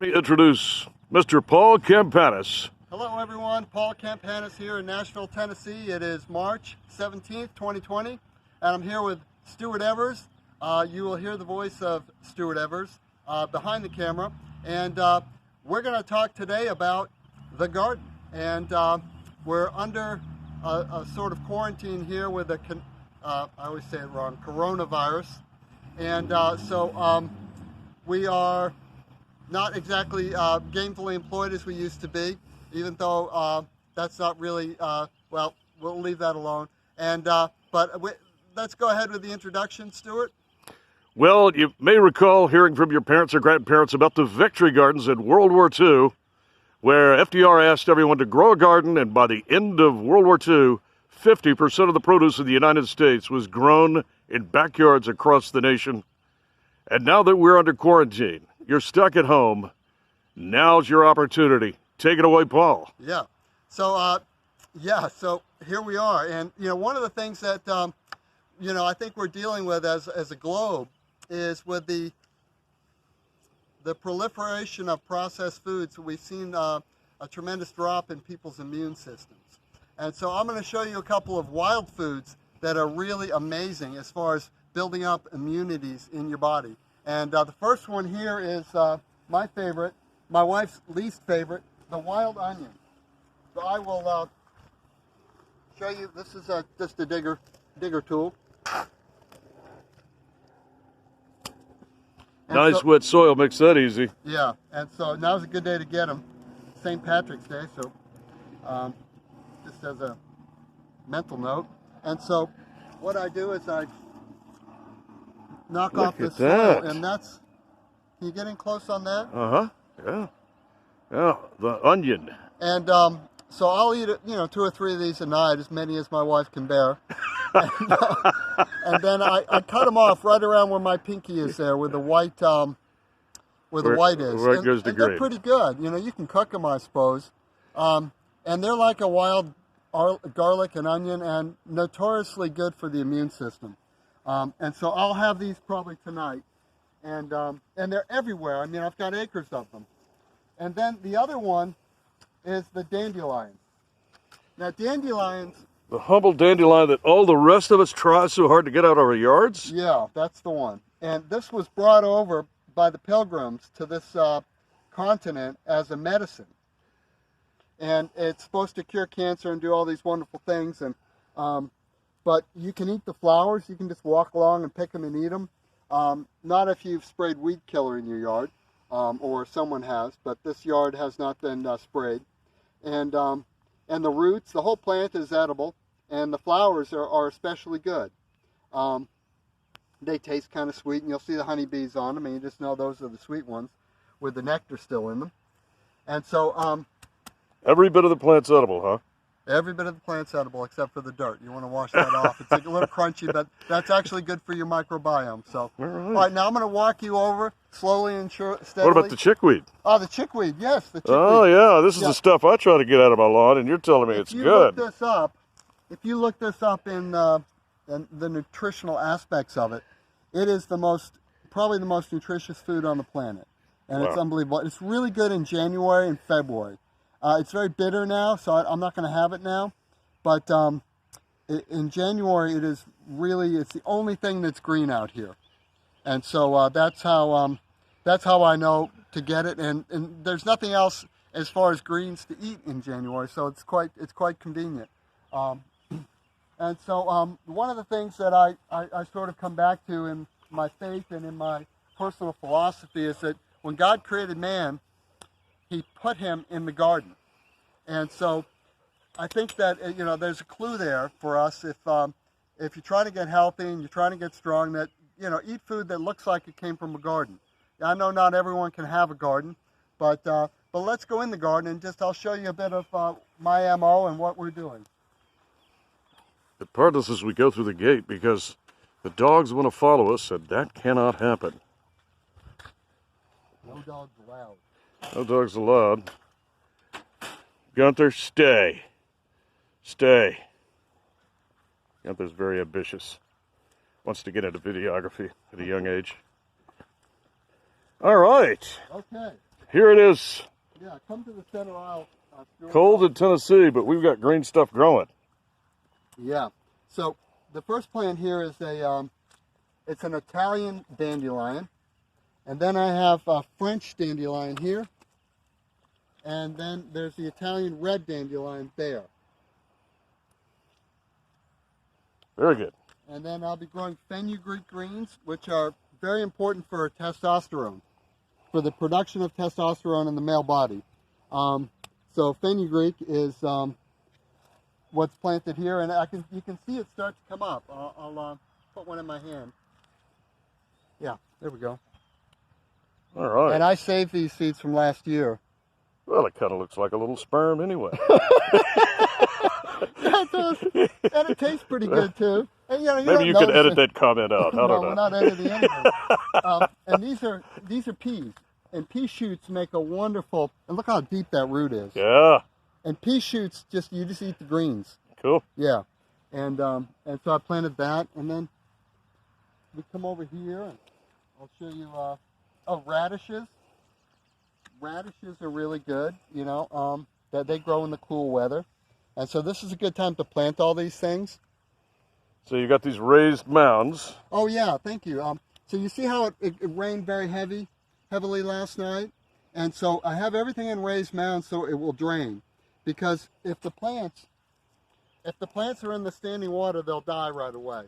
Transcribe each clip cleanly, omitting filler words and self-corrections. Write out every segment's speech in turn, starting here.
Let me introduce Mr. Paul Campanis. Hello everyone, Paul Campanis here in Nashville, Tennessee. It is March 17th, 2020, and I'm here with Stewart Evers. You will hear the voice of Stewart Evers behind the camera, and we're going to talk today about the garden. And we're under a sort of quarantine here with I always say it wrong, coronavirus. And so we are not exactly gainfully employed as we used to be, even though that's not really, well, we'll leave that alone. And let's go ahead with the introduction, Stewart. Well, you may recall hearing from your parents or grandparents about the Victory Gardens in World War II, where FDR asked everyone to grow a garden, and by the end of World War II, 50% of the produce in the United States was grown in backyards across the nation. And now that we're under quarantine, you're stuck at home, now's your opportunity. Take it away, Paul. Yeah. So, so here we are. And, one of the things that, I think we're dealing with as a globe is with the proliferation of processed foods. We've seen a tremendous drop in people's immune systems. And so I'm going to show you a couple of wild foods that are really amazing as far as building up immunities in your body. And the first one here is my favorite, my wife's least favorite, the wild onion. So I will show you. This is just a digger tool. Nice wet soil makes that easy. Yeah, and so now's a good day to get them. St. Patrick's Day, so just as a mental note. And so what I do is I knock off the soil, and that's, can you get in close on that? Yeah, the onion. And so I'll eat, 2 or 3 of these a night, as many as my wife can bear. And then I cut them off right around where my pinky is there, where the white, the white is. Where it goes to green. They're pretty good. You can cook them, I suppose. And they're like a wild garlic and onion, and notoriously good for the immune system. And so I'll have these probably tonight. And they're everywhere. I mean, I've got acres of them. And then the other one is the dandelion. Now, dandelions... The humble dandelion that all the rest of us try so hard to get out of our yards? Yeah, that's the one. And this was brought over by the pilgrims to this continent as a medicine. And it's supposed to cure cancer and do all these wonderful things. And but you can eat the flowers. You can just walk along and pick them and eat them. Not if you've sprayed weed killer in your yard, or someone has, but this yard has not been sprayed. And the roots, the whole plant is edible, and the flowers are especially good. They taste kind of sweet, and you'll see the honeybees on them, and you just know those are the sweet ones with the nectar still in them. And so... every bit of the plant's edible, huh? Every bit of the plant's edible except for the dirt. You want to wash that off. It's a little crunchy, but that's actually good for your microbiome. So, all right, now I'm going to walk you over slowly and steadily. What about the chickweed? Oh, the chickweed, yes, the chickweed. Oh, yeah, this is the stuff I try to get out of my lawn, and you're telling me it's good. If you look this up in the nutritional aspects of it, it is probably the most nutritious food on the planet. And It's unbelievable. It's really good in January and February. It's very bitter now, so I'm not going to have it now. But in January, it's the only thing that's green out here. And so that's how I know to get it. And there's nothing else as far as greens to eat in January, so it's quite convenient. And so one of the things that I sort of come back to in my faith and in my personal philosophy is that when God created man, He put him in the garden. And so I think that, there's a clue there for us if you're trying to get healthy and you're trying to get strong, that, eat food that looks like it came from a garden. I know not everyone can have a garden, but let's go in the garden and I'll show you a bit of my MO and what we're doing. But part of this is we go through the gate because the dogs want to follow us, and that cannot happen. No dogs allowed. No dogs allowed. Gunther, stay. Stay. Gunther's very ambitious. Wants to get into videography at a young age. All right. Okay. here it is. Yeah, come to the center aisle. Cold in Tennessee, but we've got green stuff growing. Yeah. So the first plant here is it's an Italian dandelion, and then I have a French dandelion here, and then there's the Italian red dandelion there. Very good. And then I'll be growing fenugreek greens, which are very important for testosterone, for the production of testosterone in the male body. So fenugreek is what's planted here, and you can see it start to come up. I'll put one in my hand. Yeah, there we go. All right. And I saved these seeds from last year. Well, it kind of looks like a little sperm anyway. Yeah, it does. And it tastes pretty good too. And, Maybe you could edit that comment out. I don't know. We're not editing anything. And these are peas, and pea shoots make a wonderful. And look how deep that root is. Yeah. And pea shoots, you just eat the greens. Cool. Yeah. And so I planted that, and then we come over here, and I'll show you. Radishes. Radishes are really good. That they grow in the cool weather, and so this is a good time to plant all these things. So you got these raised mounds. Oh yeah, thank you. So you see how it rained very heavily last night, and so I have everything in raised mounds so it will drain, because if the plants are in the standing water, they'll die right away.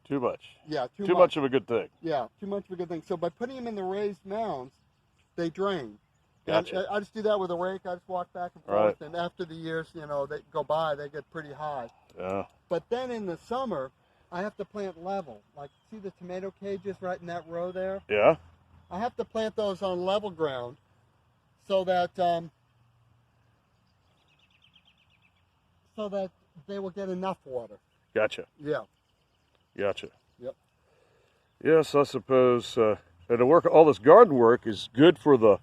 Too much. Yeah, too much of a good thing. Yeah, too much of a good thing. So by putting them in the raised mounds, they drain. Gotcha. And I just do that with a rake. I just walk back and forth, and after the years, they go by, they get pretty high. Yeah. But then in the summer, I have to plant level. Like, see the tomato cages right in that row there? Yeah. I have to plant those on level ground so that they will get enough water. Gotcha. Yeah. Gotcha. Yep. Yes, I suppose. And all this garden work is good for the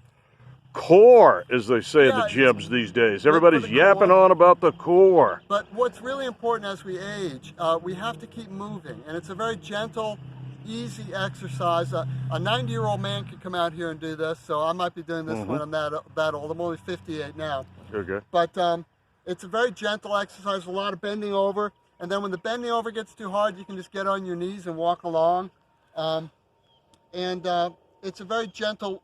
core, as they say in the gyms these days. Everybody's yapping on about the core. But what's really important as we age, we have to keep moving. And it's a very gentle, easy exercise. A 90-year-old man could come out here and do this, so I might be doing this when I'm that old. I'm only 58 now. Okay. But it's a very gentle exercise, a lot of bending over. And then when the bending over gets too hard, you can just get on your knees and walk along. It's a very gentle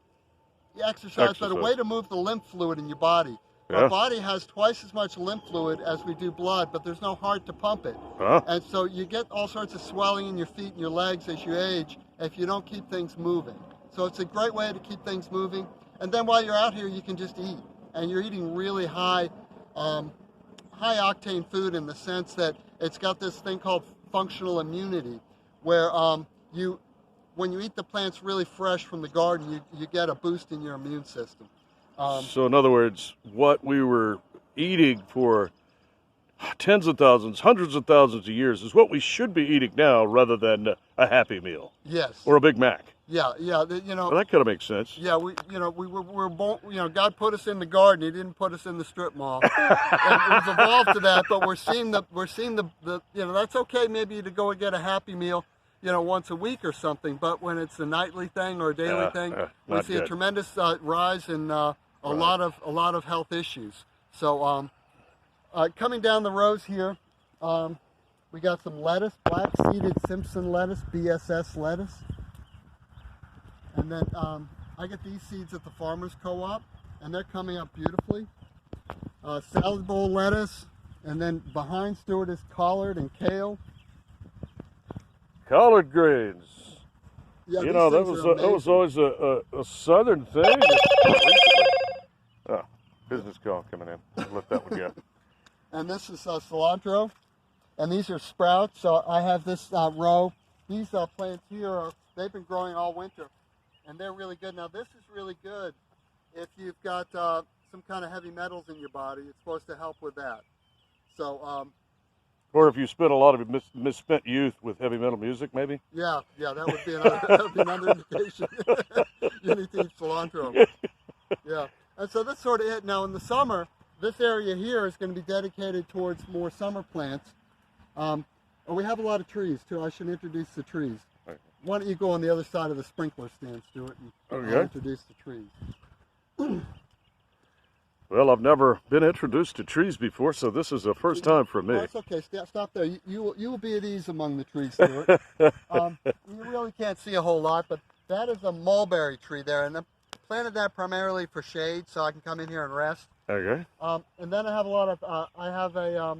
exercise, but a way to move the lymph fluid in your body. Yeah. Our body has twice as much lymph fluid as we do blood, but there's no heart to pump it. And so you get all sorts of swelling in your feet and your legs as you age if you don't keep things moving. So it's a great way to keep things moving. And then while you're out here, you can just eat. And you're eating really high octane food in the sense that it's got this thing called functional immunity, where when you eat the plants really fresh from the garden, you get a boost in your immune system. So in other words, what we were eating for tens of thousands, hundreds of thousands of years is what we should be eating now rather than a Happy Meal. Yes. Or a Big Mac. Yeah. Well, that kind of makes sense. Yeah, we were born, God put us in the garden. He didn't put us in the strip mall. And we've evolved to that, but we're seeing the that's okay maybe to go and get a Happy Meal, once a week or something, but when it's a nightly thing or a daily thing, we see a tremendous rise in a lot of health issues. So coming down the rows here, we got some lettuce, black-seeded Simpson lettuce, BSS lettuce. And then I get these seeds at the Farmers Co-op, and they're coming up beautifully. Salad bowl lettuce, and then behind Stewart is collard and kale. Collard greens. Yeah, that was always a southern thing. Business call coming in. Let that one go. And this is cilantro, and these are sprouts. So I have this row. These plants here, they've been growing all winter, and they're really good. Now this is really good if you've got some kind of heavy metals in your body. It's supposed to help with that. So. Or if you spent a lot of misspent youth with heavy metal music, maybe? Yeah, that would be another indication. You need to eat cilantro. Yeah, and so that's sort of it. Now in the summer, this area here is going to be dedicated towards more summer plants. We have a lot of trees too. I should introduce the trees. Right. Why don't you go on the other side of the sprinkler stand, Stuart, and I'll introduce the trees. Well, I've never been introduced to trees before, so this is the first time for me. Well, that's okay. Stop there. You will be at ease among the trees, Stewart. You really can't see a whole lot, but that is a mulberry tree there, and I planted that primarily for shade, so I can come in here and rest. Okay. And then I have I have a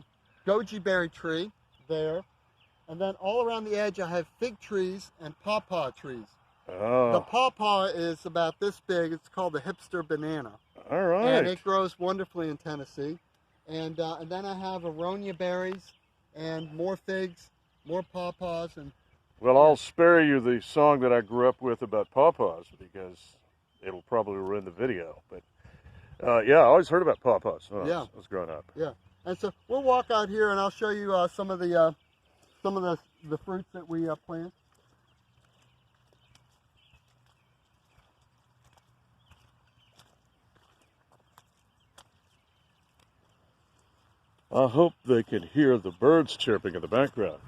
goji berry tree there, and then all around the edge I have fig trees and pawpaw trees. Oh. The pawpaw is about this big. It's called the hipster banana. All right. And it grows wonderfully in Tennessee. And then I have aronia berries and more figs, more pawpaws. And Well, I'll spare you the song that I grew up with about pawpaws because it'll probably ruin the video. But yeah, I always heard about pawpaws when I was growing up. Yeah. And so we'll walk out here and I'll show you some of the fruits that we plant. I hope they can hear the birds chirping in the background.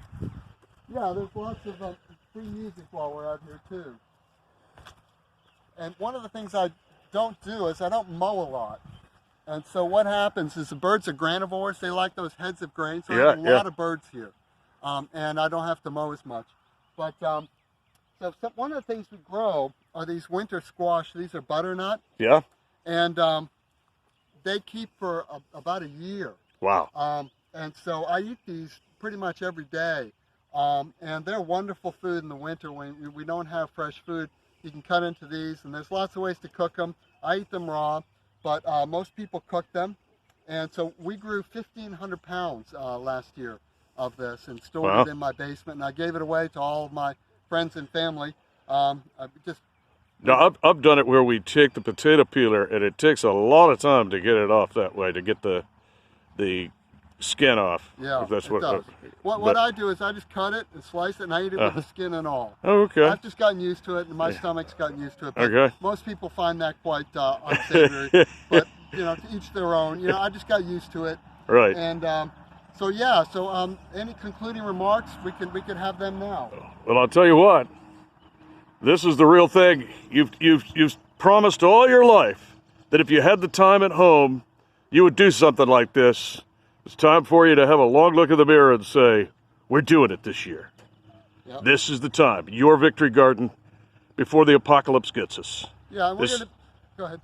Yeah, there's lots of free music while we're out here too. And one of the things I don't do is I don't mow a lot. And so what happens is the birds are granivores. They like those heads of grain. So there's a lot of birds here. And I don't have to mow as much. But so one of the things we grow are these winter squash. These are butternut. Yeah? And they keep for about a year. Wow. And so I eat these pretty much every day. And they're wonderful food in the winter when we don't have fresh food. You can cut into these, and there's lots of ways to cook them. I eat them raw, but most people cook them. And so we grew 1,500 pounds last year of this and stored it in my basement. And I gave it away to all of my friends and family. Now, I've done it where we take the potato peeler, and it takes a lot of time to get it off that way, to get the skin off. Yeah, if that's it does. What I do is I just cut it and slice it, and I eat it with the skin and all. Oh, okay. I've just gotten used to it, and my stomach's gotten used to it. But Okay. most people find that quite unsavory. But, to each their own. I just got used to it. Right. And so any concluding remarks, we could have them now. Well, I'll tell you what. This is the real thing. You've promised all your life that if you had the time at home, you would do something like this. It's time for you to have a long look in the mirror and say, we're doing it this year. Yep. This is the time. Your victory garden before the apocalypse gets us. Yeah, and go ahead.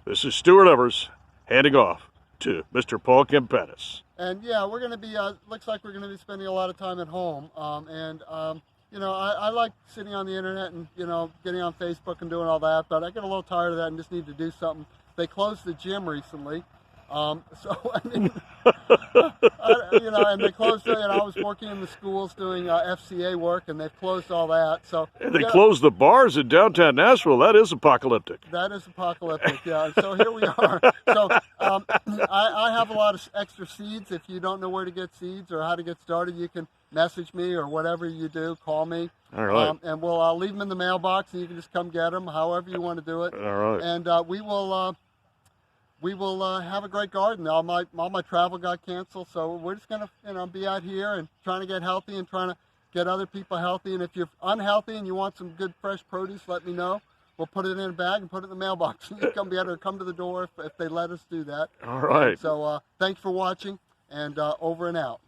This is Stewart Evers handing off to Mr. Paul Campanis. And yeah, we're going to be, looks like we're going to be spending a lot of time at home. I like sitting on the internet and, getting on Facebook and doing all that, but I get a little tired of that and just need to do something. They closed the gym recently. And they closed it, and I was working in the schools doing FCA work, and they've closed all that. So And they closed the bars in downtown Nashville. That is apocalyptic. That is apocalyptic, yeah. And so here we are. So I have a lot of extra seeds. If you don't know where to get seeds or how to get started, you can message me or whatever you do. Call me. All right. And we'll leave them in the mailbox, and you can just come get them, however you want to do it. All right. And we will have a great garden. All my travel got canceled, so we're just gonna be out here and trying to get healthy and trying to get other people healthy. And if you're unhealthy and you want some good fresh produce, let me know. We'll put it in a bag and put it in the mailbox. You can come to the door if they let us do that. All right. And so thanks for watching, and over and out.